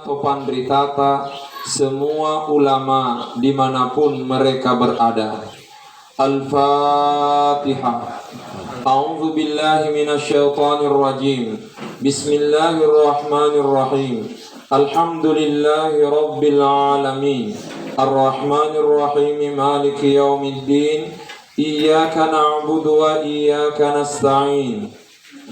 Topan Britata, semua ulama dimanapun mereka berada. Al-Fatihah. A'udzu billahi minasyaitonir rajim. Bismillahirrahmanirrahim. Alhamdulillahi rabbil alamin. Ar-Rahmanir Rahim, Maliki yaumiddin. Iyyaka na'budu wa iyyaka nasta'in.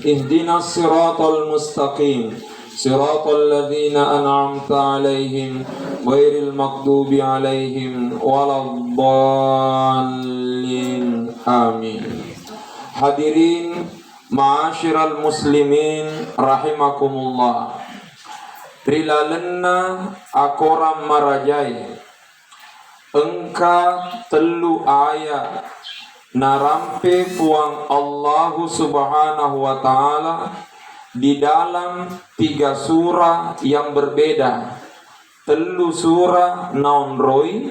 Ihdinas siratal mustaqim. Siratal ladzina an'amta 'alaihim ghairil maghdubi 'alaihim waladdallin. Amin. Hadirin ma'asyiral muslimin rahimakumullah. Trilalenna akoram marajai engka telu ayat narampe puang Allahu subhanahu wa ta'ala di dalam 3 surah yang berbeda. Telu surah naon roy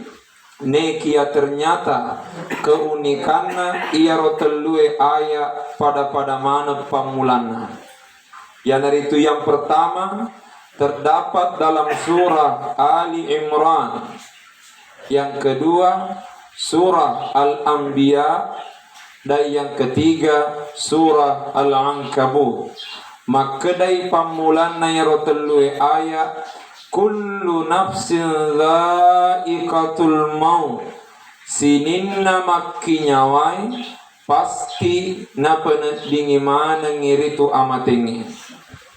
nekia ternyata keunikanna ia ro telue ayat pada mana pamulana. Yang itu yang pertama terdapat dalam surah Ali Imran. Yang kedua surah Al-Anbiya, dan yang ketiga surah Al-Ankabut. Makadai pamulanna yaro telue ayat kullu nafsin dha'iqatul maut. Sininna makki nyawai pasti na penedingi mana ngiritu amatingi.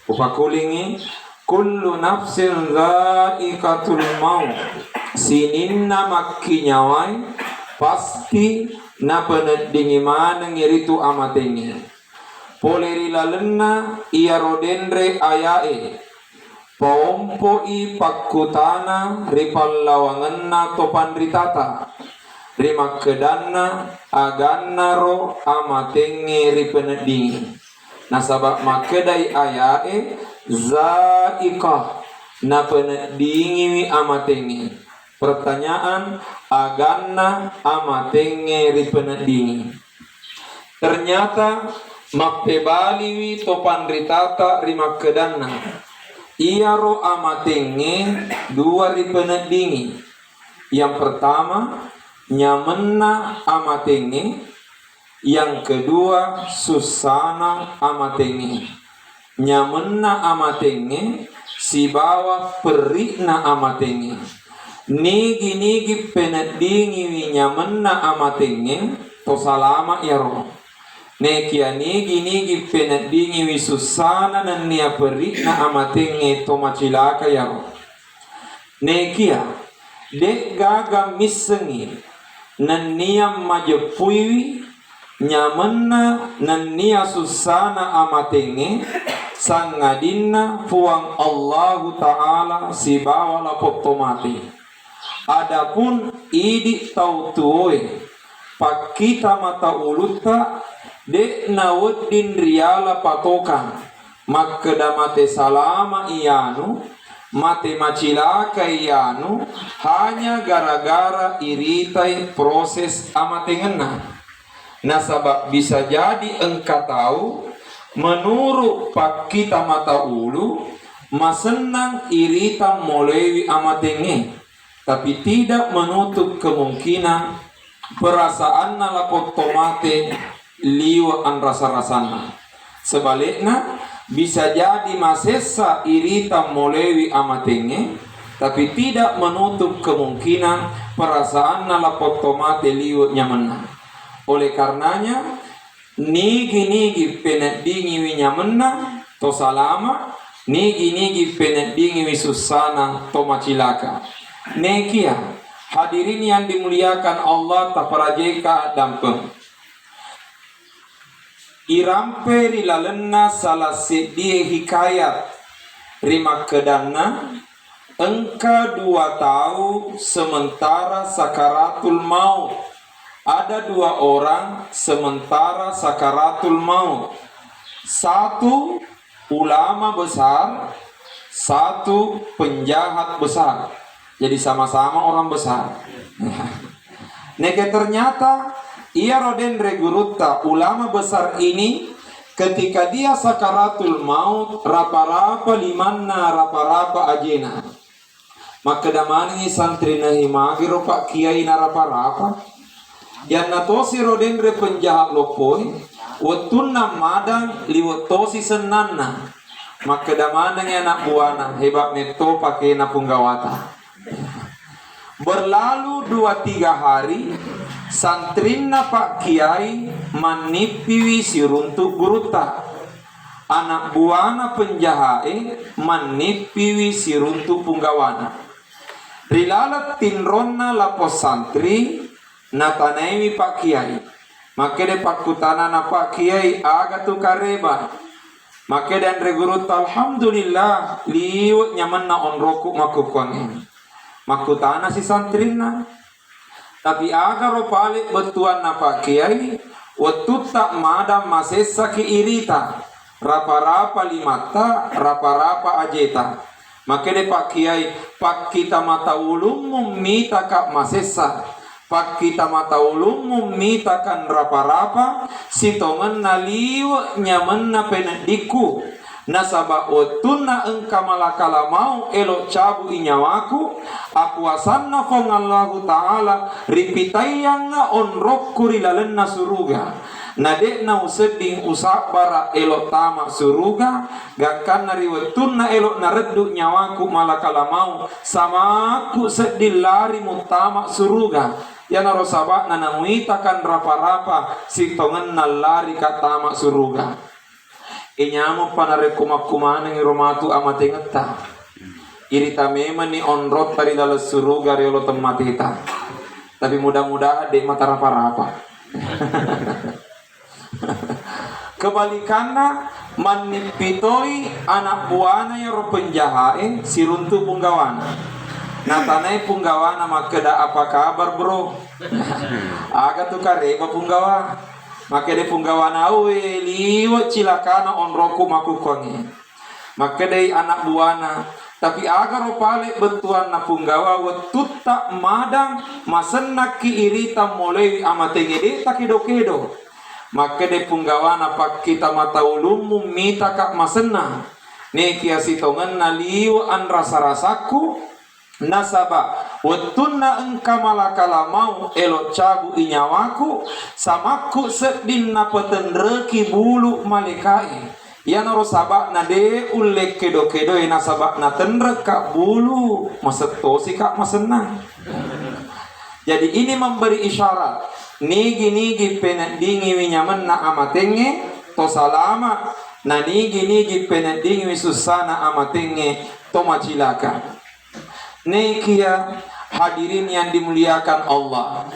Upakulingi kullu nafsin dha'iqatul maut. Sininna makki nyawai pasti na penedingi mana ngiritu amatingi. Poleri lalenna ia rodendre ayae pompoi pakutana ripallawangenna topan ritata rimakkedanna aganna ro amatenge ripenedingi. Nasabab makedai ayae zaikah na penedingi amatenge. Pertanyaan aganna amatenge ripenedingi. Ternyata maktebaliwi topan ritata rimakkedanna ia ro amatenge 2 ripenedingi. Yang pertama nyamenna amatenge, yang kedua susana amatenge. Nyamenna amatenge si bawah perikna amatenge. Nigi penedingi wi nyamenna amatenge to salama ya ro. Nekia nigi penedingi wisusana nan nia perikna amatenge to macilaka yaro. Nekia dek gaga misengi nan nia majepuiwi nyamenna nan nia susana amatenge sangadinna puang Allahu ta'ala si bawa lapot mati. Adapun idi tau tuoe pakita mata uluta dek nawuddin riala patokan makeda mate salama iyanu mate macilaka iyanu hanya gara-gara iritai proses amatengenna. Nasabab bisa jadi engka tahu menurut pak kita mata ulu masenang irita molewi amatenge, tapi tidak menutup kemungkinan perasaan lapot tomate liwa an rasa-rasana. Sebaliknya bisa jadi masesa irita molewi amatenge, tapi tidak menutup kemungkinan perasaan lapot tomate liwa nyamanna. Oleh karenanya nigi penedingi wi nyamanna to salama, nigi penedingi wi susana to macilaka. Nekia hadirin yang dimuliakan Allah taparajeka dampeng. Irampe rilalenna salah sedih hikayat rimakkedanna engka 2 tahu sementara sakaratul maut. Ada 2 orang sementara sakaratul maut. 1 ulama besar, 1 penjahat besar. Jadi sama-sama orang besar. Neke ternyata ia roden regurutta ulama besar ini ketika dia sakaratul maut rapa-rapa limanna rapa-rapa ajena. Maka damani santri nahi magiro pak kiai na rapa-rapa. Yang natosi rodendre penjahat lopoi. Watunna madang liwatosi senanna. Maka damani anak buana hebat neto pakai na punggawata. Berlalu 2-3 hari, santrinna Pak Kiai manipiwi siruntuk guruta. Anak buana penjahae manipiwi siruntuk punggawana. Rilalat tinronna lapos santri natanemi Pak Kiai. Maka de pakutana na Pak Kiai aga tu kareba. Maka dan reguruta alhamdulillah liwat nyaman na onroku makukuangin. Makutana si santrina. Tapi agar opalik betuan na Pak Kiai waktu tak madam masesa ki irita rapa-rapa limata rapa-rapa ajeta. Maka de Pak Kiai pak kita mata ulum mita kak masesa pak kita mata ulum mita kan rapa-rapa sitongan naliwa nyaman na penediku. Nasaba otuna engka malakala mau elok cabu inyawaku aku asanna fongallahu ta'ala ripitayanga onrokku rilalenna suruga nadekna useding usabara elok tamak suruga gakkan nari wetuna elok nareddu nyawaku malakala mau sama aku sedih lari mutamak suruga ya narosaba nanamuitakan rapa-rapa sitongan nalari katamak suruga. Inyamu panare kumak-kumane ngiromatu amate ngeta. Irita memang ni onrot tari dalam suruga riolo tematita. Tapi mudah-mudahan dek mata rapa-rapa. Kebalikanna manipitoi anak buana yang ro penjahae siruntu punggawana. Natanai punggawana makeda apa kabar bro? Aga tu kareba punggawa. Maka de punggawana awe liwat cilakana onroku makukongi. Maka de anak buana tapi agar opale betuan na punggawa watut tak madang masenak ki irita mulai amatenge de takido-kedo. Maka de punggawana pak kita mata ulum mita kak masena. Ne kia sitongan na liu an rasa-rasaku nasaba watunna engka malakala mau elok cabu inyawaku samaku sedin na petendreki bulu malekai ya naro sabak na de ulek kedo-kedo na sabak na tendrek kak bulu masetosi kak masenang. Jadi ini memberi isyarat nigi penendingi winyaman na amatenge to salama na nigi penendingi wisusana amatenge to macilaka. Nekia hadirin yang dimuliakan Allah.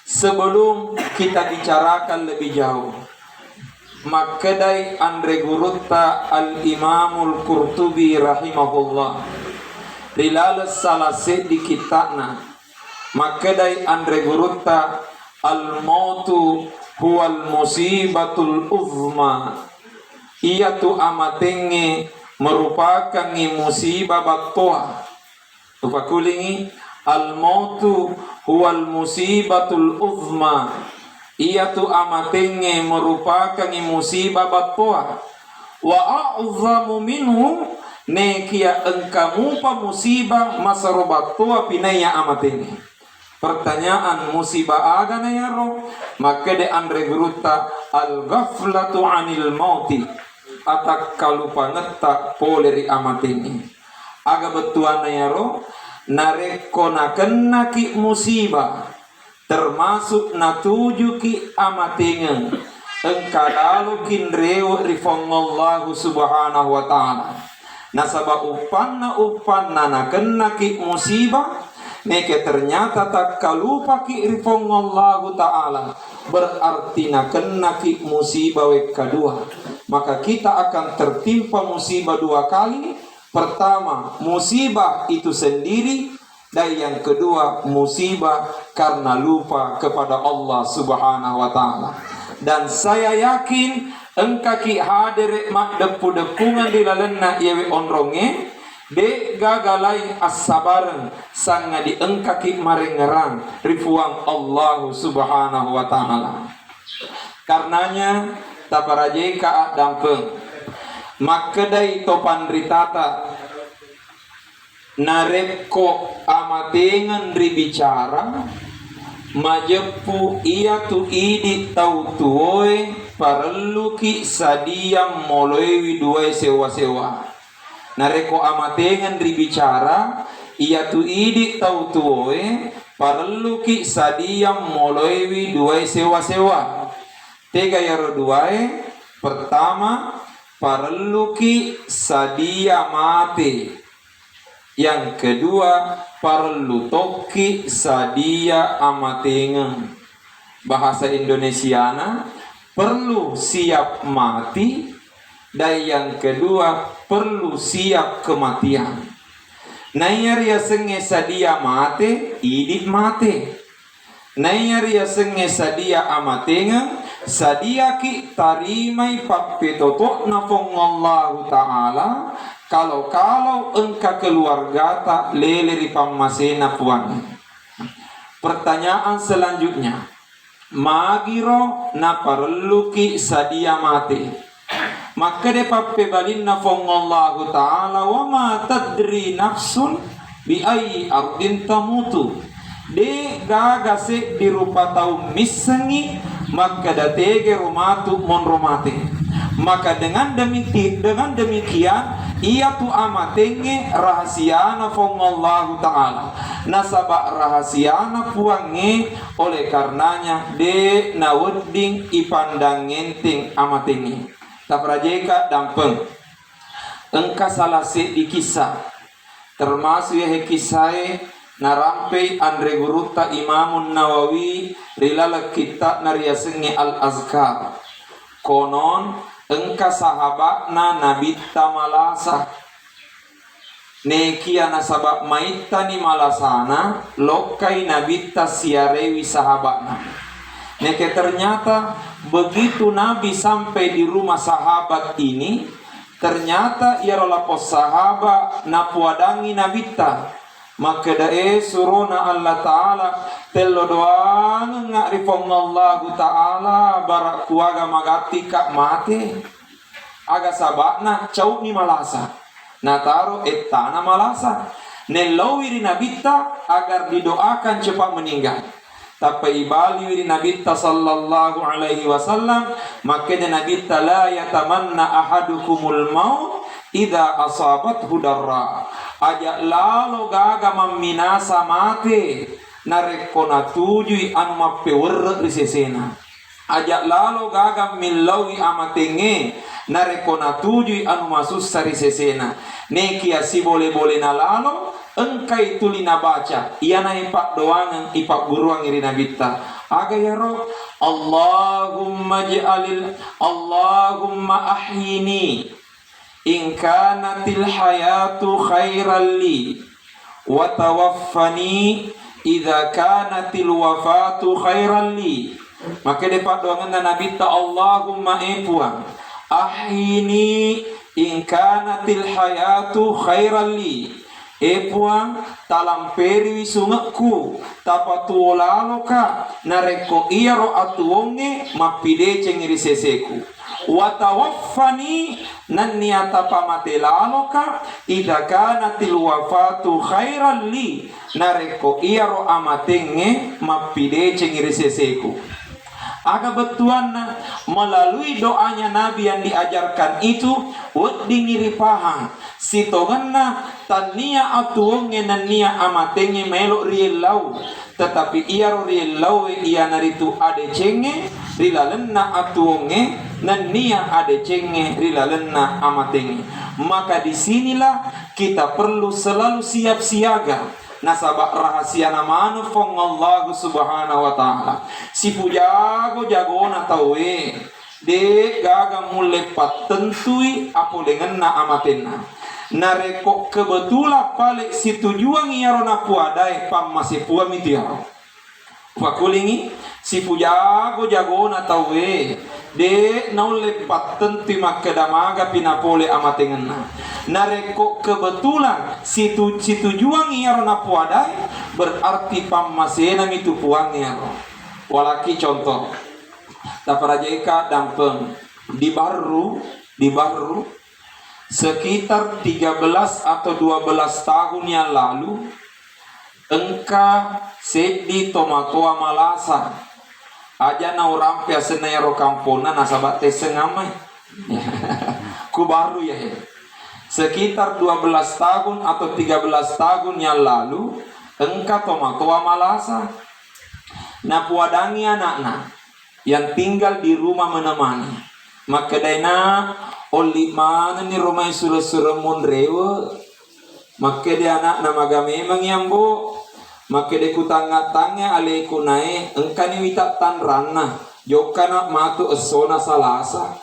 Sebelum kita bicarakan lebih jauh, makadai andre gurutta al-Imamul Qurtubi rahimahullah rilalas salase di kitabna makadai andre gurutta al-mautu huwal musibatul uzma iyatu amatenge merupakan musibah battoa. Tupakulingi al-mautu huwal musibatul uzma iyatu amatenge merupakan musibah battoa wa a'zamu minhu nekia engkamu pa musibah masarobattoa pinaya amatenge. Pertanyaan musibah aga na yaro maka de andre guruta al-ghaflatu anil mauti atak kalupa ngeta poleri amatenge. Aga betuan na yaro nareko na kena ki musibah termasuk na tuju ki amatenge engkalalu kinreo rifongallahu subhanahu wa ta'ala nasaba upanna na kena ki musibah neke ternyata tak kalupa ki rifongallahu ta'ala berarti na kena ki musibah wek kedua maka kita akan tertimpa musibah 2 kali. Pertama, musibah itu sendiri, dan yang kedua, musibah karena lupa kepada Allah Subhanahu wa Ta'ala. Dan saya yakin engka ki hadir mak depu-depungan di lalenna yewe onronge de gagalai as-sabaran sanga di engka ki marengerang rifuang Allah Subhanahu wa Ta'ala. Karenanya taparajeka dampeng makedai topan ritata nareko amatengan ribicara majepu ia tu idi tau tuoe parluki sadiam moloewi duai sewa-sewa nareko amatengan ribicara ia tu idi tau tuoe parluki sadiam moloewi duai sewa-sewa tega yaro duai pertama parluki sadia mate yang kedua parlu toki sadia amatengan bahasa Indonesiana perlu siap mati dan yang kedua perlu siap kematian nayar ya senge sadia mate idit mate nayar ya senge sadia amatengan sadia ki tarimai pappetotok nafong Allah Ta'ala kalau engka keluarga tak lele ripamasena puan. Pertanyaan selanjutnya magiro na parluki sadia mate maka de pappe balin nafong Allah Ta'ala wa ma tadri nafsun bi ai ardin tamutu de gagase dirupa tau misangi maka datege rumatu mon rumate maka dengan demikian ia tu amatenge rahasiana fong Allah Ta'ala nasabak rahasiana puange oleh karenanya de naweding ipandang ngenting amatenge taprajeka dampeng engka salase di kisah termasuk ya kisah narampe Andre Guruta Imamun Nawawi rilala kitab nariasengi al-azkar konon engka sahabatna nabita malasa nekia nasabak maita ni malasana lokai nabita siarewi sahabatna neke ternyata begitu Nabi sampai di rumah sahabat ini ternyata ia rolapos sahabat napuadangi nabita maka dae suruna Allah Ta'ala tello doang ngarifong Allah Ta'ala barak kuaga magati kak mate aga sabakna cau ni malasa nataro etana malasa nelawiri nabita agar didoakan cepat meninggal tapi ibali wiri nabita sallallahu alaihi wasallam maka nabita la yatamanna ahadukumul maut idza asabat hudarra aja lalo gaga maminasa mate narekona tujui anu mappewer risesena aja lalo gaga millawi amatenge narekona tujui anu masussa risesena nekia si boleh-boleh na lalo engkai tulina baca iana ipak doangan ipak buruang irina bitta aga ya roh Allahumma ahyini in kanatil hayatu khairan li wa tawaffani idza kanatil wafatu khairan li maka depak doangan nabi ta Allahumma puang ahyini in kanatil hayatu khairan li puang talamperi sungekku tapatuolaloka nareko iyaro atuonge mapide cengiri seseku watawaffani nanniyata pamatelaloka idza kanatil wafatu khairan li nareko iyaro amatenge mapide cengiri seseku aga betuanna melalui doanya Nabi yang diajarkan itu wedi ngiri pahang sitoganna tania atuonge nania amatenge melok rielau tetapi ia rielau ia naritu ade cenge rilalenna atuonge nania ade cenge rilalenna amatenge maka disinilah kita perlu selalu siap siaga nasabak rahasia namanu fong Allah subhanahu wa ta'ala si pujago jagona tawe de gaga mulai patentui apo dengan na amatenna nareko kebetulan pale si tujuan iarona puadai pam masih puam itu ya pakulingi si pujago jagona tawe de naule patentui makadamaga pinapole amatenna nareko kebetulan si tujuan iarona puadai berarti pam masena mitu puang iaro walaki contoh taparajaika dampeng di Baru sekitar 13 atau 12 tahun yang lalu engka sedi tomatoa malasa aja na orang pia senero kampona nasabat tesengamai ku baru ya sekitar 12 tahun atau 13 tahun yang lalu engka tomatoa malasa na puadangi anak-anak yang tinggal di rumah menemani maka daina oli mana ni rumah sura-sura monrewe maka dia anak nama memang yang bu maka dia kutangga-tangga alaiku nae engkani wita tanrana jokana matu esona salasa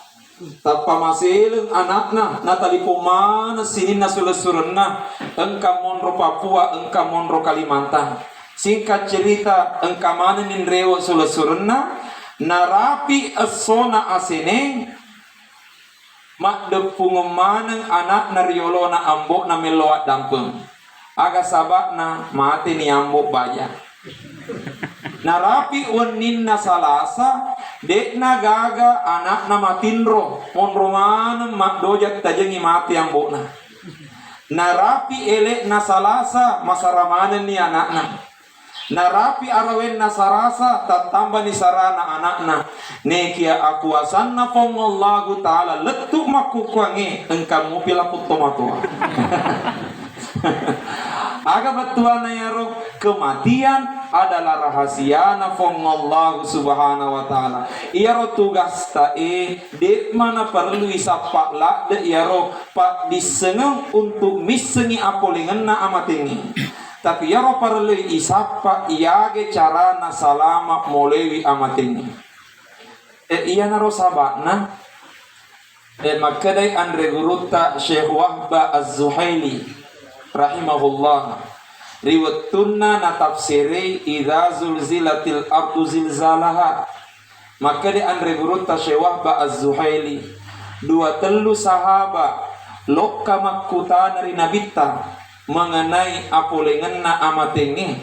tapa masileng anakna natali pomana sini na sura-surana engka monro Papua engka monro Kalimantan singkat cerita engka mana ni rewo sura-surana narapi esona asene mak depung maneng anak nariolo na ambok na meloat dampeng aga sabak na mati ni ambok baya narapi wenin na salasa dek na gaga anak na matinro monro maneng mak dojak tajengi mati ambok na narapi elek na salasa masaramanen ni anak na narapi arawen nasarasa tatamba ni sarana anakna nekia akuasanna pongallahu ta'ala letuk makukwange engkamu pilaput tomatua aga batuana yaro kematian adalah rahasia na pongallahu subhanahu wa ta'ala yaro tugas tae de mana perlu isapak la de yaro pak disengeng untuk misengi apolingan na amatingi tapi yaro perlu isapa iage carana salama molewi amatini iya naro sabakna makadai andre guruta Syekh Wahba Az-Zuhaili rahimahullah riwayatuna na tafsiri idza zulzilatil ardu zilzalaha makadai andre guruta Syekh Wahba Az-Zuhaili dua telu sahaba lokka makkuta nari nabita mengenai apolengenna amatengi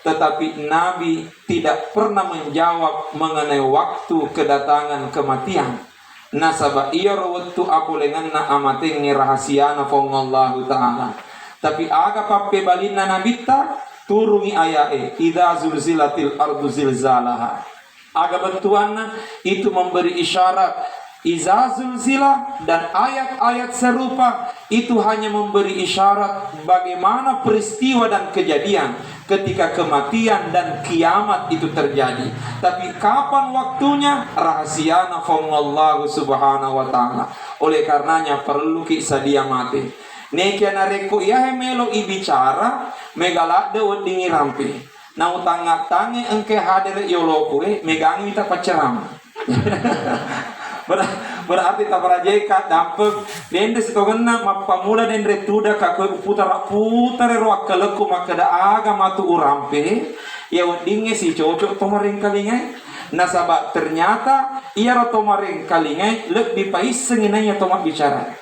tetapi Nabi tidak pernah menjawab mengenai waktu kedatangan kematian nasaba iya waktu apolengenna amatengi rahasiana fongallahu ta'ala tapi aga pape balina nabita turungi ayae idza zulzilatil ardu zilzalaha aga bentuanna itu memberi isyarat Iza zulzila dan ayat-ayat serupa itu hanya memberi isyarat bagaimana peristiwa dan kejadian ketika kematian dan kiamat itu terjadi. Tapi kapan waktunya rahasia nafongallahu subhanahu wa ta'ala. Oleh karenanya perlu kisah dia mati. Nekia nareko ya melo ibicara megalak de wendingi rampe. Na utang-tangi engke hadir yolokue megangi minta paceram. Berarti tak perajeka dampeg dende sitogena mapamula den retuda kakoi putar roak keleku makada aga matu urampe ya wendinge si cocok tomaring kalingai nasaba ternyata ia ro tomaring kalingai lebih pais senginanya tomak bicara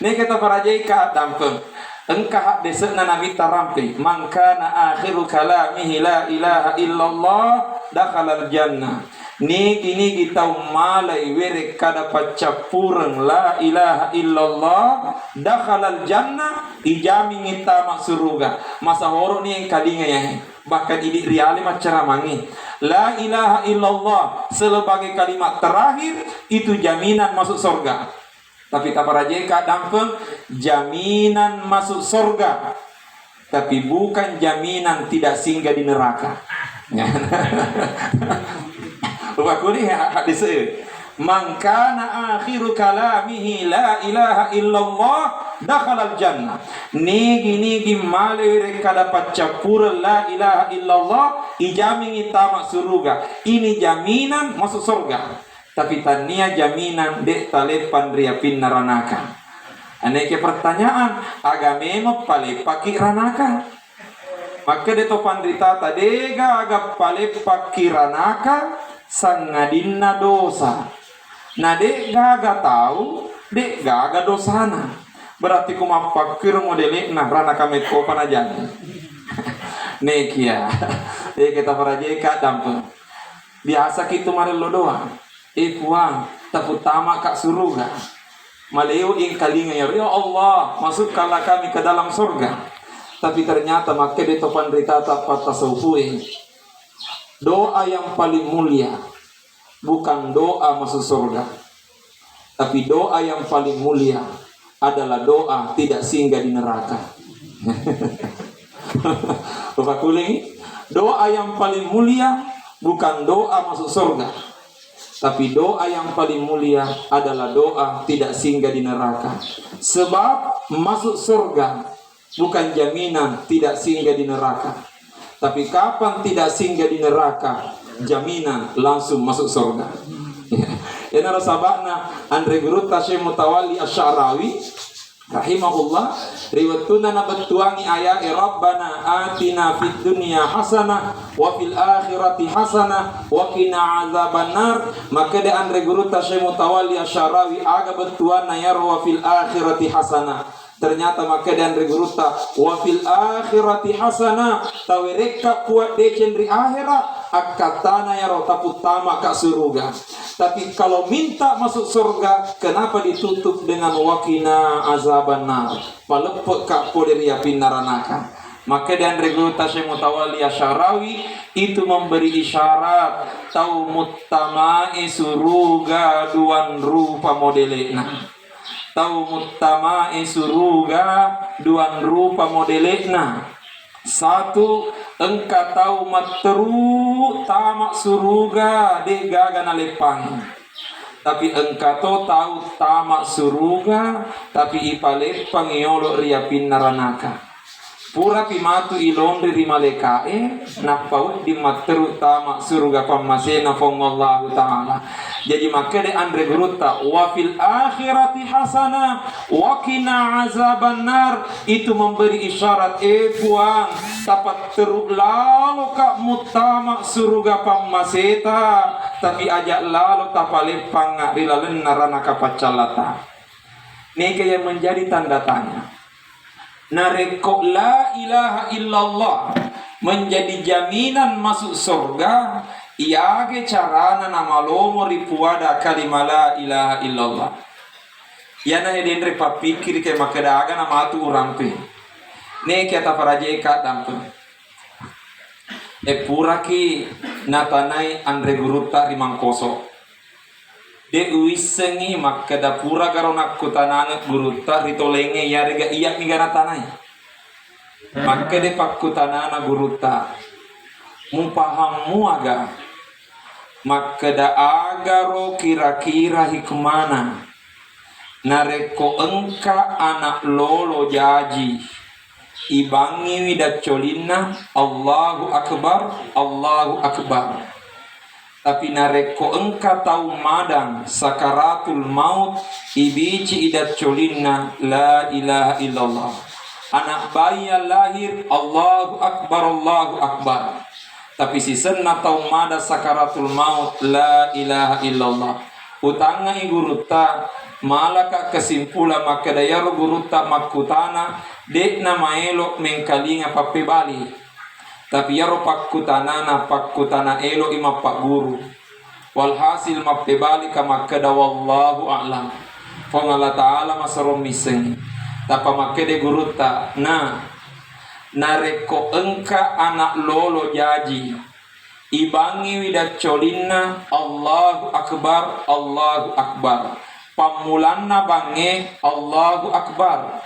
ne kita perajeka dampeg engkah desena nabi tarampe mangkana akhiru kalamihi la ilaha illallah dakhalal jannah Niki kita malai were kada pacapureng la ilaha illallah dakhalal jannah ijami ngita maksuruga masa horo ni yang kalinga ya bahkan ini riali macaramangi la ilaha illallah sebagai kalimat terakhir itu jaminan masuk surga tapi taparajeka dampeng jaminan masuk surga tapi bukan jaminan tidak singgah di neraka Rupakuni hadis Mangkana akhiru kalamihi la ilaha illallah dakhalal jannah. Nigi male kada pacapura la ilaha illallah ijami ngitama suruga. Ini jaminan masuk surga. Tapi tania jaminan dek talepan riapin naranaka. Aneke pertanyaan agamema pale paki ranaka. Maka deto pandrita tadega aga pale paki ranaka sangadinna dosa. Nah dek gaga tahu, dek gaga dosana. Berarti kumapakir modelnya nah rana kami kopan aja. Nekia. Kita parajeka dampeng. Biasa kita mari lo doang. puang tapi tamak kak surga. Maleo ing kalinga ya Allah, masukkanlah kami ke dalam surga. Tapi ternyata maka di topan rita tapat tasawufui. Doa yang paling mulia bukan doa masuk surga, tapi doa yang paling mulia adalah doa tidak singgah di neraka. Bapak kuling, doa yang paling mulia bukan doa masuk surga, tapi doa yang paling mulia adalah doa tidak singgah di neraka. Sebab masuk surga bukan jaminan tidak singgah di neraka, tapi kapan tidak singgah di neraka, jaminan langsung masuk surga. Ini sabakna Andre Guru Syekh Mutawalli Asy-Sya'rawi rahimahullah riwayatuna nabatuangi ayat Rabbana atina fid dunya hasanah wa fil akhirati hasanah wa qina azabannar. Maka de Andre Guru Syekh Mutawalli Asy-Sya'rawi aga betuana ya wa fil akhirati hasanah. Ternyata maka dan reguruta wa fil akhirati hasana tawireka kuat decen di akhirat akatana ya rota putama kak surga. Tapi kalau minta masuk surga, kenapa ditutup dengan wakina azabannar? Palepek kak poderi api naranaka. Maka dan reguruta Syekh Mutawalli Asy-Sya'rawi itu memberi isyarat tau muttama'i surga duan rupa modelena. Tau muttama'i surga duan rupa modelena. Satu, engka tau materu tamak surga de gagana lepang. Tapi engka to tau tamak surga tapi ipalepang iolo riapin naranaka. Pura pimatu ilondri di malekae napaut di materu tamak surga pamasena fongallahu ta'ala. Jadi maka de Andre Guruta wa fil akhirati hasana wa qina azabannar itu memberi isyarat puang tapat teruk lalu kak mutama surga pamaseta tapi ajak lalu tapalepang rilalen narana kapacalata. Ini yang menjadi tanda tanya. Nareko la ilaha illallah menjadi jaminan masuk surga. Iage carana nama lomo ripuada kalimah la ilaha illallah. Yana hedendre papikir ke makadaga nama atu urampe. Ne kita parajeka dampu. Puraki natanai Andre Guruta rimangkoso. De uisengi makada pura garona kutanana Guruta ritolenge yarega iyak migana tanai. Makade pakutanana Guruta mupahammu aga makada agaro kira-kira hikmana nareko engka anak lolo jaji ibangi widat colina Allahu akbar. Tapi nareko engka tau madang sakaratul maut ibici idat colina la ilaha illallah. Anak bayi lahir Allahu akbar. Tapi si senna tau mada sakaratul maut la ilaha illallah. Utanga Guruta malaka kesimpulan maka dayaro Guruta makutana dekna maelo mengkalinga pape bali. Tapi yaro pakkutana elo ima pak guru. Walhasil mape bali kama kada wallahu a'lam. Fongala ta'ala masarom miseng. Tapa makede Guruta nareko engka anak lolo jaji ibangi widat colina Allahu akbar. Pamulanna bange Allahu akbar.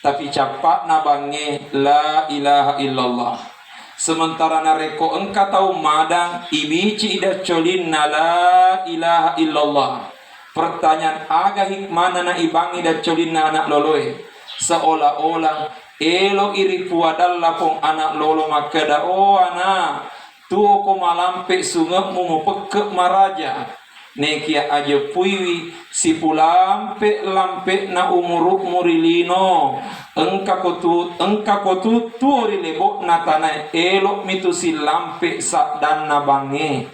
Tapi capat na bange la ilaha illallah. Sementara nareko engka tau madang ibici idat colina la ilaha illallah. Pertanyaan aga hikmana na ibangi idat colina anak loloe. Seolah-olah elo iri puadalla pong anak lolo makada anak tuo ko malampe sungepmu mo pekek maraja nekia aja puiwi si pulampe lampe na umuruk murilino engka kotu tuo rilebo na tanai elo mitu si lampe sak dan na bange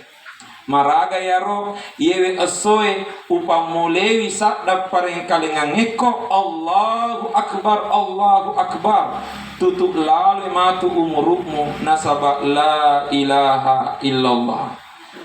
maraga yaro yewe asoe upamulewi sakda pareng kalengang eko Allahu akbar tutup lalu matu umurukmu nasaba la ilaha illallah.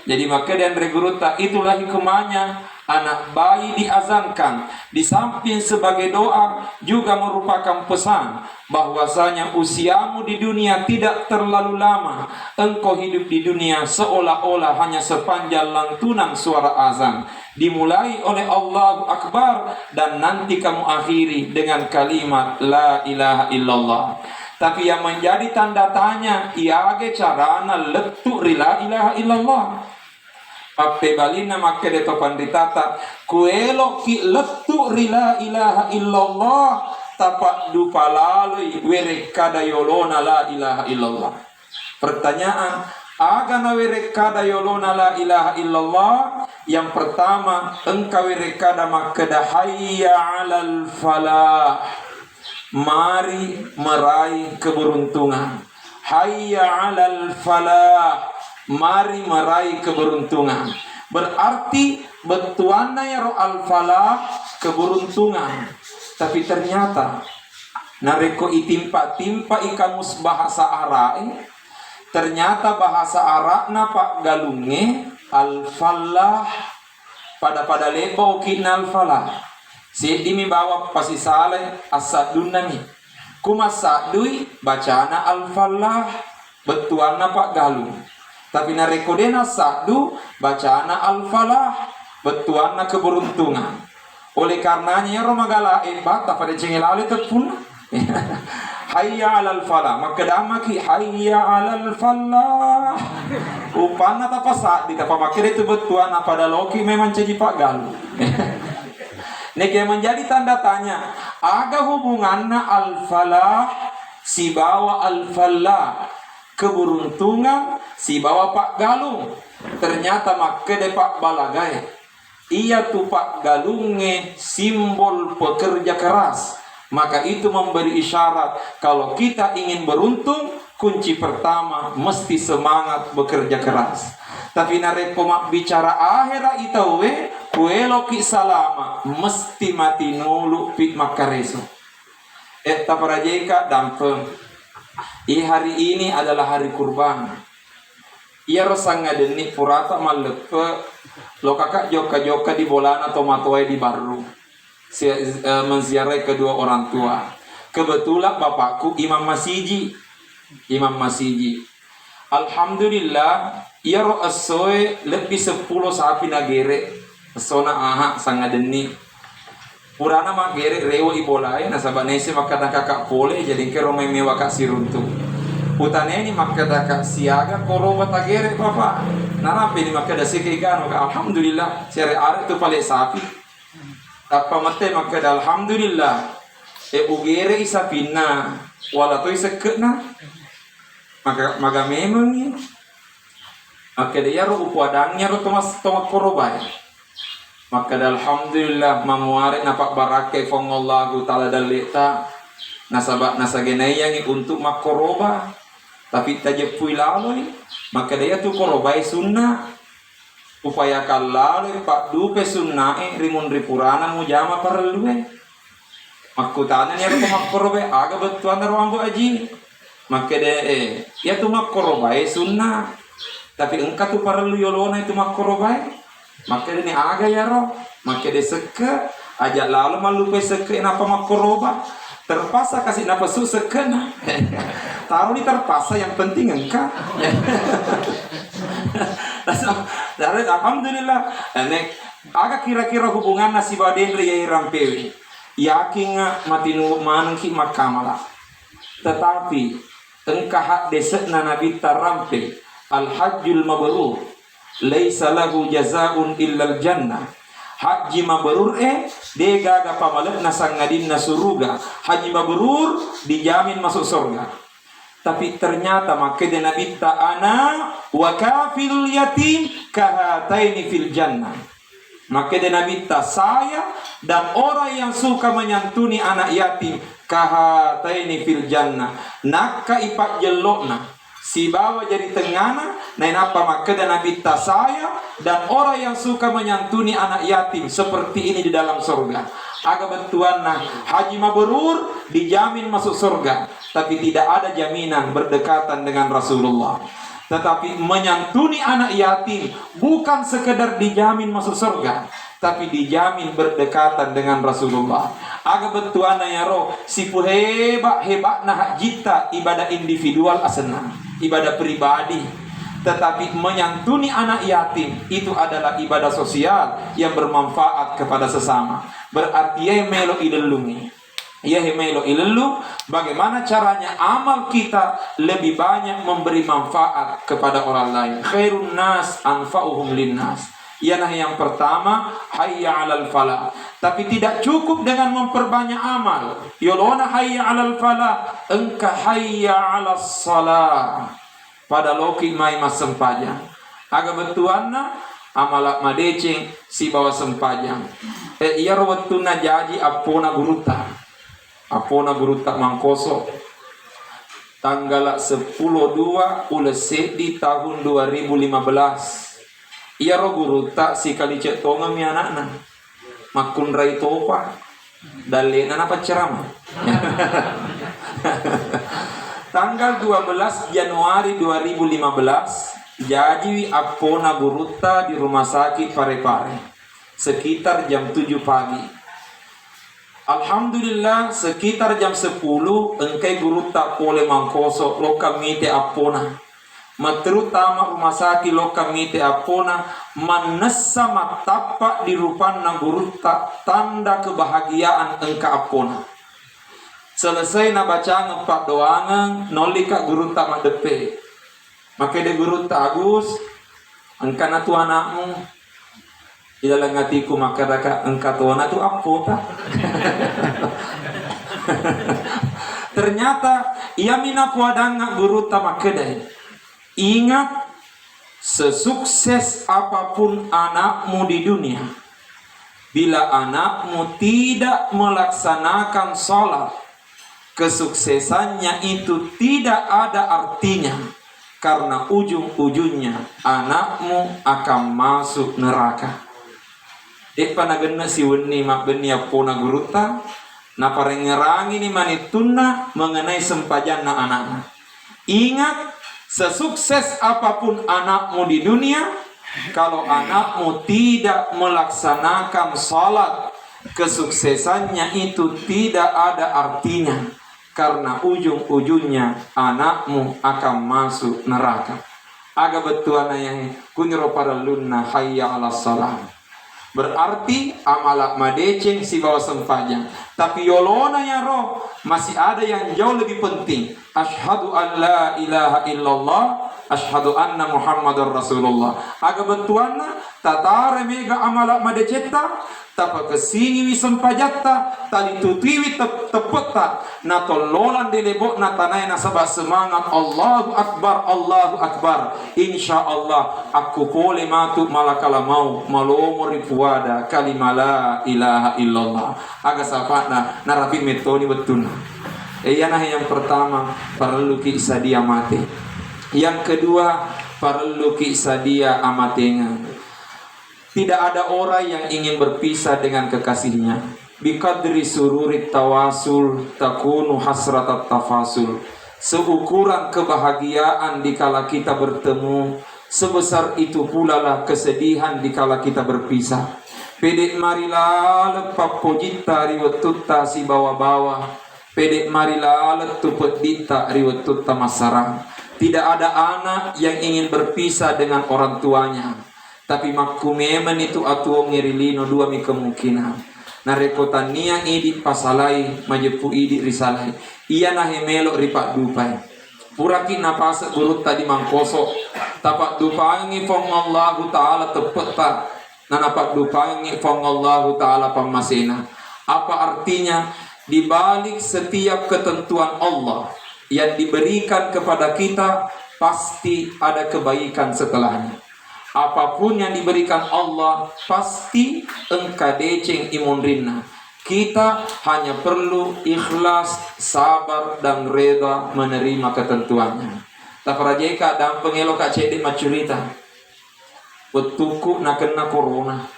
Jadi maka dan reguruta itulah hikmahnya anak bayi diazankan di samping sebagai doa juga merupakan pesan bahwasanya usiamu di dunia tidak terlalu lama. Engkau hidup di dunia seolah-olah hanya sepanjang lantunan suara azan dimulai oleh Allahu Akbar dan nanti kamu akhiri dengan kalimat la ilaha illallah. Tapi yang menjadi tanda tanya iage carana letu la ilaha illallah. Ape balina make de topan ditata kuelo ki letu la ilaha illallah tapak dupa lalui werekada yolona la ilaha illallah. Pertanyaan, agana werekada yolona la ilaha illallah. Yang pertama, engkau werekada makada hayya alal falah. Mari meraih keberuntungan. Hayya alal falah. Mari meraih keberuntungan. Berarti betuana ya ro al falah keberuntungan. Tapi ternyata nareko itimpa-timpa ikamus bahasa Arab. Ternyata bahasa Arabna pak galunge al falah pada lebo kinal falah. Si dimi bawa pasi sale asadun nami. Kumasadui bacana al falah betuana pak galung. Tapi narekodena sadu bacana al-falah betuana keberuntungan. Oleh karenanya romagala bata pada cengelale terpun. Hayya alal falah maka damaki hayya alal falah. Upana tapa sa di tapa makire itu betuana pada loki memang ceji pak galu. Nek yang menjadi tanda tanya aga hubunganna al-falah si bawa al-falah keberuntungan si bawa Pak Galung. Ternyata make de Pak Balagai. Ia tu Pak Galunge simbol pekerja keras. Maka itu memberi isyarat kalau kita ingin beruntung, kunci pertama mesti semangat bekerja keras. Tapi narepo mak bicara akhirat itawe kuelo ki salama mesti mati nulu pit makareso. Eta parajeka dampeng. Hari ini adalah hari kurban. Ia rosanga deni purata malepe lo kakak joka di bolana atau matuai di baru menziarahi kedua orang tua. Kebetulan bapakku Imam Masiji. Alhamdulillah ia ro asoe lebih 10 sapi nagere sona aha sanga deni purana magere rewo ibolai nasabanese makada kakak pole jadi ke romai mewa kasih runtuh. Utaneni makada kak siaga koroba tagere papa. Narampe ni makada sikigano ka alhamdulillah sere are tu pale sapi. Apa mate makada alhamdulillah. Ugere isapina wala to isekna. Maga memang ni. Makada ya ro upadangnya ro tomas koroba. Maka alhamdulillah mamuare napak barakai fongallahu taala dalita nasabak nasagenayang untuk makoroba tapi tajepui laloi maka dia tu korobai sunnah upaya kallaloi pak dupe sunnae rimun ripurana mujama parlue makutanan ya tu makorobai aga betuan ruambo aji maka de ya tu makorobai sunnah tapi engkau tu parlu yolona itu makorobai maka ini aga ya roh maka dia seke ajak lalu malupe seke napa makoroba terpaksa kasih napa su sekena taruh ni terpaksa yang penting engkau. Alhamdulillah nek aga kira-kira hubungan nasi baden ri rampewi yakin mati nu manki makamala tetapi engkau hak desekna nabi tarampe al hajjul mabrur laisa lahu jazaun illal jannah. Haji mabrur dega ga pamalet nasangadin nasuruga. Haji mabrur dijamin masuk surga. Tapi ternyata makanya Nabi ta'ana wa kafil yatim kahataini fil jannah. Makanya Nabi ta saya dan orang yang suka menyantuni anak yatim kahataini fil jannah. Nakka ipak jelokna si bawa jadi tengana nain apa maka dan Nabi saya dan orang yang suka menyantuni anak yatim seperti ini di dalam surga. Aga bentuan haji mabrur dijamin masuk surga tapi tidak ada jaminan berdekatan dengan Rasulullah. Tetapi menyantuni anak yatim bukan sekedar dijamin masuk surga, tapi dijamin berdekatan dengan Rasulullah. Aga betuana ya roh, sipu hebat nah jita ibadah individual asena, ibadah pribadi. Tetapi menyantuni anak yatim itu adalah ibadah sosial yang bermanfaat kepada sesama. Berarti ya melo ilelungi. Ya melo ilelu, bagaimana caranya amal kita lebih banyak memberi manfaat kepada orang lain. Khairun nas anfa'uhum linnas. Ialah yang pertama, hayya 'alal falah. Tapi tidak cukup dengan memperbanyak amal. Yolona hayya 'alal falah, engka hayya 'alas salah. Pada loki mai mas sempajang. Aga betuanna amalak madeceng si bawa sempajang. Iya rawatuna jaji apona guruta. Apona guruta Mangkoso tanggal 10/2 ulese di tahun 2015. Iya ro guruta si kali cek tonga mi anakna makun rai topa dalena apa ceramah. Tanggal 12 Januari 2015 jaji apona guruta di rumah sakit Parepare sekitar jam 7 pagi. Alhamdulillah sekitar jam 10 engkai guru tak pole Mangkoso loka mite apona. Terutama rumah sakit loka mite apona manessa matapa di rupanna guru tak tanda kebahagiaan engka apona. Selesai na baca ngepak doangan nolika guru tak madepe. Maka de guru tak Agus engka na tu anakmu di dalam hatiku maka raka engkau tuana tu apa tak? Ternyata ia mina puadanga guru tamakedai. Ingat, sesukses apapun anakmu di dunia, bila anakmu tidak melaksanakan sholat, kesuksesannya itu tidak ada artinya, karena ujung-ujungnya anakmu akan masuk neraka. Panagana si weni mak beni apona guruta na parengerangi ni manituna mengenai sempajan na anaknya. Ingat, sesukses apapun anakmu di dunia, kalau anakmu tidak melaksanakan salat, kesuksesannya itu tidak ada artinya, karena ujung-ujungnya anakmu akan masuk neraka. Aga betuana yang kuniro para lunna hayya 'alas salam. Berarti amalak madeceng si bawa sempajang. Tapi yolona ya roh masih ada yang jauh lebih penting. Asyhadu an la ilaha illallah, asyhadu anna Muhammadar Rasulullah. Aga betuana tatare mega amalak madeceta tapa kesini wi sempajatta tali tutiwi tepeta na tololan delebok na tanai na sabah semangat Allahu Akbar insyaallah aku boleh matu malakala mau malomori puada kalimah la ilaha illallah. Aga sapatna narapi metode betul. Nah yang pertama perlu kisah dia mati. Yang kedua perlu kisah dia amatenga. Tidak ada orang yang ingin berpisah dengan kekasihnya. Biqadri sururit tawasul takunu hasratat tafasul. Seukuran kebahagiaan dikala kita bertemu, sebesar itu pula lah kesedihan dikala kita berpisah. Pedek marilah lepak pojita riwetutta si bawa-bawa. Pedek marilah letupet dita riwetutta masarang. Tidak ada anak yang ingin berpisah dengan orang tuanya. Tapi makumeman itu atuo ngirilino dua mi kemungkinan. Narekotan niang idit pasalai majepu idit risalai. Iya nahemelo ripak dupai. Puraki napas gurut tadi Mangkoso. Tapak dupangi fong Allahu Ta'ala tepeta. Nanapak dupangi fong Allahu Ta'ala pamasena. Apa artinya? Di balik setiap ketentuan Allah yang diberikan kepada kita, pasti ada kebaikan setelahnya. Apapun yang diberikan Allah pasti engkadeceng imunrinna. Kita hanya perlu ikhlas, sabar dan reda menerima ketentuannya. Tak rajeka dan pengelok kak cedek macurita. Betuku nak kena corona.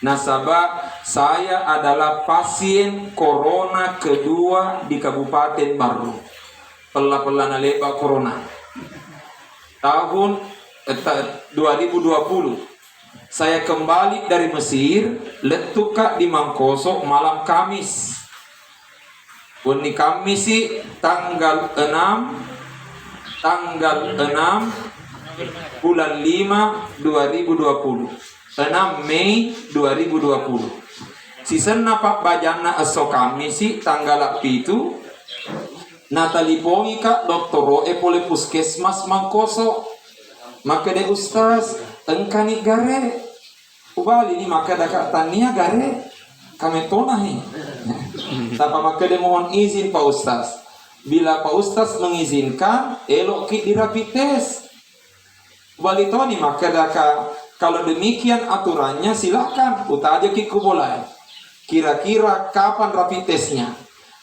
Nasabah saya adalah pasien corona kedua di Kabupaten Baru. Pelan-pelan leba corona. tahun 2020. Saya kembali dari Mesir, letuka di Mangkosok malam Kamis. Ini Kamis sih tanggal 6 bulan 5 2020. 6 Mei 2020. Sisena Pak Bajana esok Kamis sih tanggal 7. Natalipongi Kak doktoro pole puskesmas Mangkosok. Maka de Ustaz engkani gare ubali ni maka dekat tania gare kami tonahi. Tapi maka de mohon izin Pak Ustaz. Bila Pak Ustaz mengizinkan elok ki di rapid test. Ubali toni maka dekat kalau demikian aturannya silakan uta aja ki kubolai. Kira-kira kapan rapid testnya?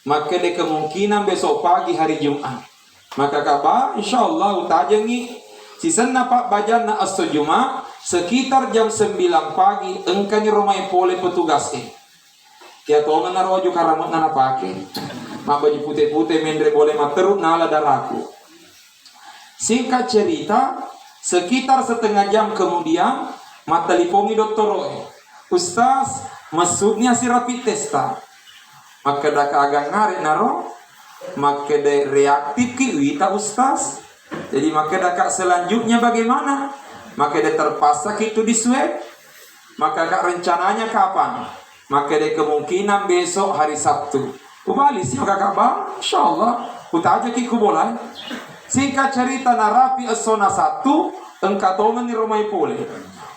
Maka de kemungkinan besok pagi hari Jumat. Maka kabar insyaallah uta aja ngi sisena Pak Bajana asto Jumat sekitar jam 9 pagi engkani romai pole petugas ya to narojo karamut nana pake mabaju putih-putih mendre boleh materut nala daraku. Singkat cerita sekitar setengah jam kemudian matalipongi dokter Ustaz masuknya si rapid testa maka daka agak ngarik naro maka de reaktif ki wita Ustaz. Jadi maka kak selanjutnya bagaimana? Maka dia terpaksa itu di swab. Maka kak rencananya kapan? Maka dia kemungkinan besok hari Sabtu. Kembali sih kakak bang, insyaallah. Kuta aja ki kubolai. Singkat cerita narapi esona 1 engkau tomen di rumah pole.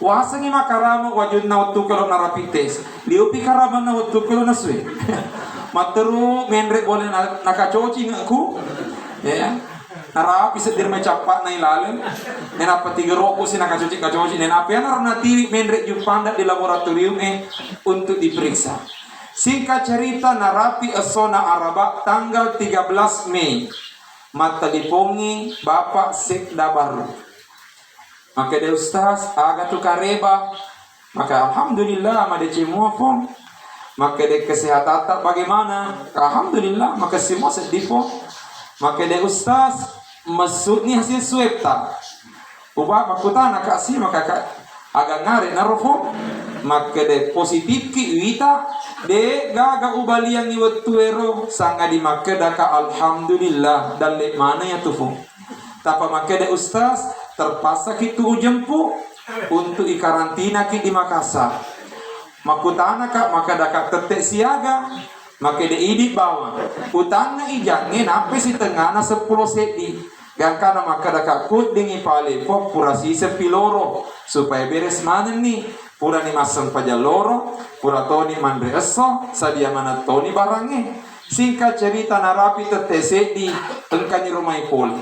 Wasangi makarama wajud na waktu kalau narapi tes. Liupi karama na waktu kalau naswe. Materu menrek boleh nakacoci ngaku. Ya. Narapi sedir mecapat na ilalim. Nenapa 3 rokok sih nakacoci. Nenapa yang narnati menrek jupanda di laboratorium untuk diperiksa. Singkat cerita narapi esona Araba tanggal 13 Mei. Mata dipongi Bapak Sekda baru. Maka dia Ustaz agak tukar reba. Maka alhamdulillah made cemua pun. Maka dia kesehatan tak bagaimana? Alhamdulillah maka semua sedih pun. Maka dia Ustaz masuk ni hasil swab tak. Ubah makutan nak kasih maka agak ngarik naroho. Maka dia positif ki wita de gaga ubalian ni wetuero sanga di maka daka alhamdulillah dan le mana ya tufu. Tapa maka dia Ustaz terpaksa kita ujempu untuk ikarantina ki di Makassar. Makutana kak maka daka tetek siaga maka dia idik bawa. Utana ijangin apa si tengana 10 seti. Gangkana maka daka kut dingi pale pop pura si sepiloro supaya beres mana ni. Pura ni masang pajaloro, pura toni mandre eso, sadia mana toni barangnya. Singkat cerita narapi tetese di engkani rumah poli.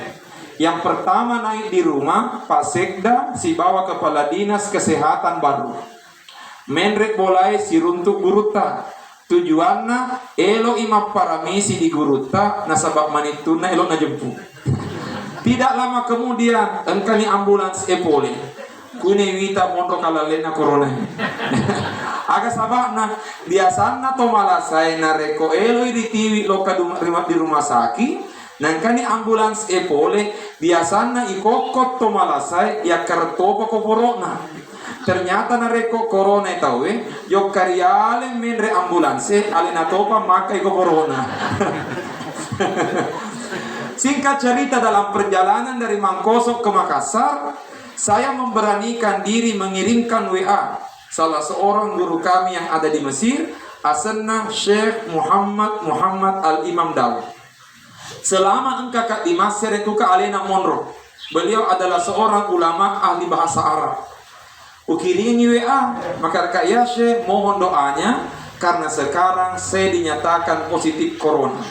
Yang pertama naik di rumah Pak Sekda si bawa kepala dinas kesehatan baru. Menrek bolai si runtuk guruta. Tujuannya elo imam paramisi di guruta nasabab manituna elo na jemput. Tidak lama kemudian engkani ambulans poli. Kuni wita mondo kalalena corona. Aga sabana biasana to malasay na reko elo di TV loka di rumah sakit. Nangkani ambulans pole biasana ikokot to malasay ya kartopa ko corona. Ternyata na reko corona tahu yok karyale menre ambulans alena topa makai ko corona. Singkat cerita dalam perjalanan dari Mangkosok ke Makassar, saya memberanikan diri mengirimkan WA salah seorang guru kami yang ada di Mesir, asenna Syekh Muhammad Al-Imam Daud. Selama engkau kat di Mesir itu ke alena monro. Beliau adalah seorang ulama ahli bahasa Arab. Ukiringi WA, maka kak ya Syekh mohon doanya karena sekarang saya dinyatakan positif corona.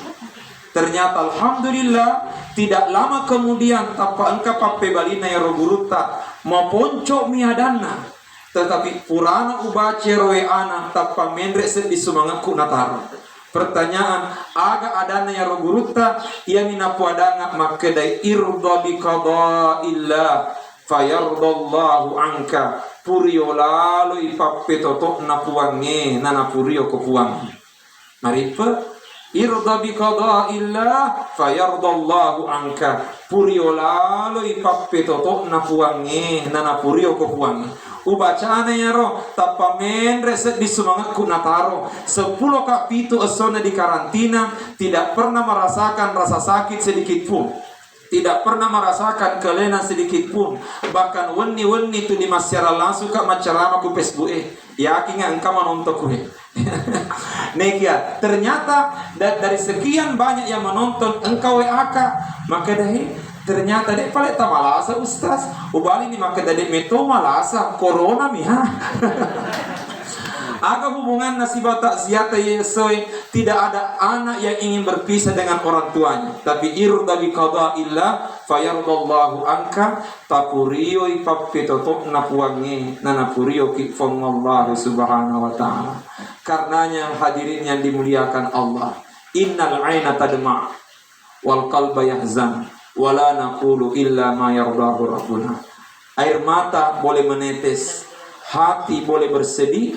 Ternyata alhamdulillah tidak lama kemudian tapa engkau pape balina ya roguruta mau ponco miadana tetapi purana ubace roe ana tapa mendre di sumangaku nataro. Pertanyaan aga adana ya roguruta ia minapu adanga makedai irda bi qadaillah fayardallahu anka purio lalu ipape toto napuange nana purio kopuang. Maripa Irda bi qada'illah fayardallahu anka. Purio lalo ipappe toto na puange na purio ko puange. Ubacana ya ro tapamen reset di semangat ku nataro 10 kapito esona di karantina, tidak pernah merasakan rasa sakit sedikit pun, tidak pernah merasakan kelena sedikit pun. Bahkan weni-weni tu di masyarakat langsung kak macarama ku Facebook yakin engkau menonton ku Nekia, ternyata dari sekian banyak yang menonton engkau WA maka dahi ternyata dek paling tak malasa ustaz ubali ni maka dek meto malasa corona miha aga hubungan nasibah takziah yesoy tidak ada anak yang ingin berpisah dengan orang tuanya, tapi irda bi qada'illah fayardallahu anka tapurio ipapitoto napuange nanapurio ki fongallahu subhanahu wa ta'ala. Karenanya hadirin yang dimuliakan Allah, innal aina tadma wal qalba yahzan wala naqulu illa ma yardahu rabbuna. Air mata boleh menetes, hati boleh bersedih,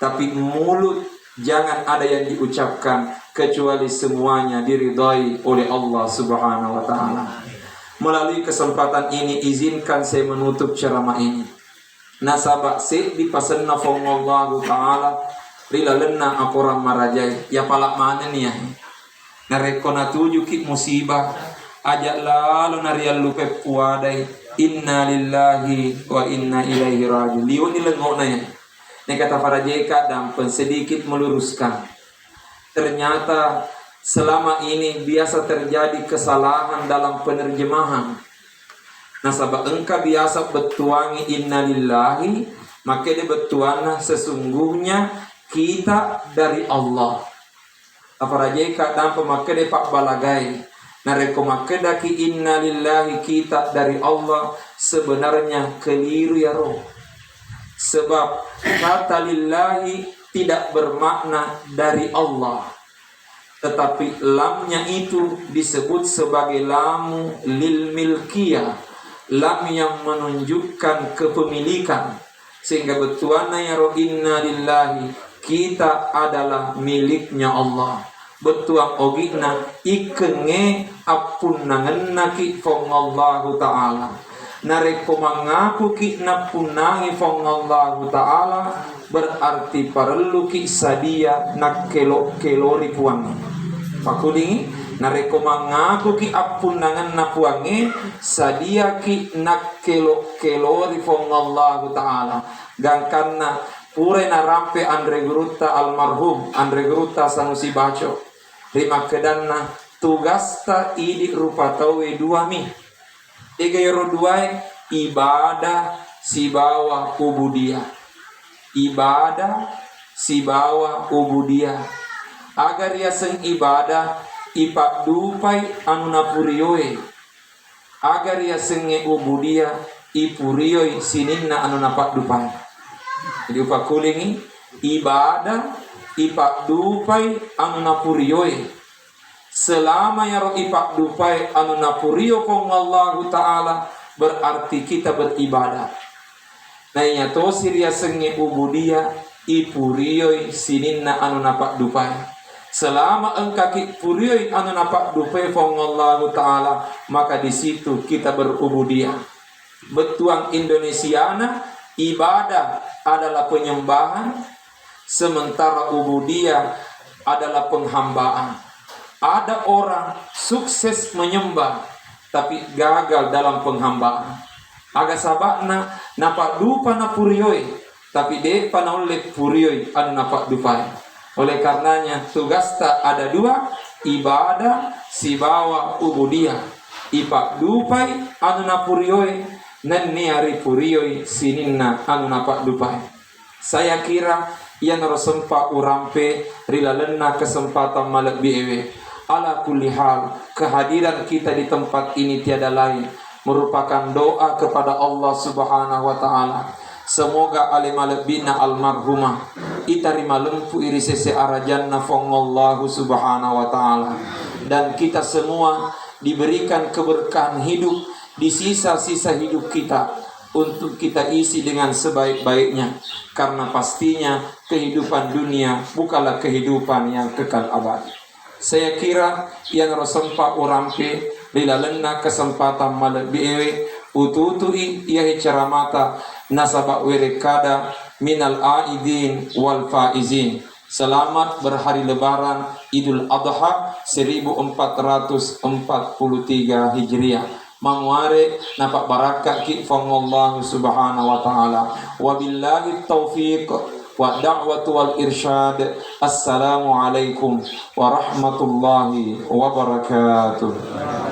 tapi mulut jangan ada yang diucapkan kecuali semuanya diridai oleh Allah Subhanahu wa taala. Melalui kesempatan ini izinkan saya menutup ceramah ini. Nasabak se di pasanna Allah taala rila lenna aporam marajai ya palak mana nih ya. Narekona tuju ki musibah ajak lalu narial lupe puadai inna lillahi wa inna ilaihi rajiun. Liun ilengokna ya. Ini kata para jeka dan sedikit meluruskan. Ternyata selama ini biasa terjadi kesalahan dalam penerjemahan. Nasabah engkau biasa betuangi inna lillahi, maka dia betuana sesungguhnya kita dari Allah. Para jeka dan pemakai pak balagai. Nareko makedaki inna lillahi kita dari Allah sebenarnya keliru ya roh. Sebab kata lillahi tidak bermakna dari Allah, tetapi lamnya itu disebut sebagai lamu lil milkiyah, lam yang menunjukkan kepemilikan. Sehingga betuana ya roh inna lillahi kita adalah miliknya Allah. Betuang ogina ikenge apun nangenna ki fongallahu ta'ala. Nareko mangaku ki napunangi fongallahu ta'ala berarti perlu ki sadia nak kelori puangi. Pakulingi nareko mangaku ki apun nangenna puangi sadia ki nak kelori fongallahu ta'ala. Gangkanna pure narampe Andre Guruta almarhum Andre Guruta Sanusi Baco. Rima kedanna tugasta idi rupa tawe dua mi. Ega yoro duai ibadah sibawa ubudiyah. Ibadah sibawa ubudiyah. Agar ya seng ibadah ipak dupai anu napurioe. Agar ya senge ubudiyah ipurioe sininna anu napak dupai. Jadi upak kulingi ibadah ipak dupai anu napurioe. Selama ya roh ipak dupai anu napurio kong Allah Ta'ala berarti kita beribadah. Nah ya to siria senge ubudia ipurioi sininna anu napak dupai. Selama engkau purioi anu napak dupai kong Allah Ta'ala maka di situ kita berubudia. Betuang Indonesiana ibadah adalah penyembahan, sementara ubudiyah adalah penghambaan. Ada orang sukses menyembah tapi gagal dalam penghambaan. Aga sabakna napak dupa na purioi tapi de panolek purioi anu napak dupai. Oleh karenanya tugasta ada dua, ibadah sibawa ubudiyah. Ipak dupai anu na purioi nan niari purioi sininna anu napak dupai. Saya kira yang sempat urampe rilalena kesempatan malak biewe. Ala kulli hal, kehadiran kita di tempat ini tiada lain merupakan doa kepada Allah Subhanahu wa taala. Semoga ali malak bina almarhumah itarima lempu iri sese arajanna fongallahu Subhanahu wa taala, dan kita semua diberikan keberkahan hidup di sisa-sisa hidup kita untuk kita isi dengan sebaik-baiknya, karena pastinya kehidupan dunia bukanlah kehidupan yang kekal abadi. Saya kira yang rosempa urampe lilalena kesempatan malebiewe ututui iahi ceramata nasabak werekada minal aidin wal faizin. Selamat berhari lebaran Idul Adha 1443 Hijriah. Mangware napak barakat ki fangallahu subhanahu wa ta'ala. Wabillahi taufiq wa da'watu wal irsyad. Assalamualaikum warahmatullahi wabarakatuh.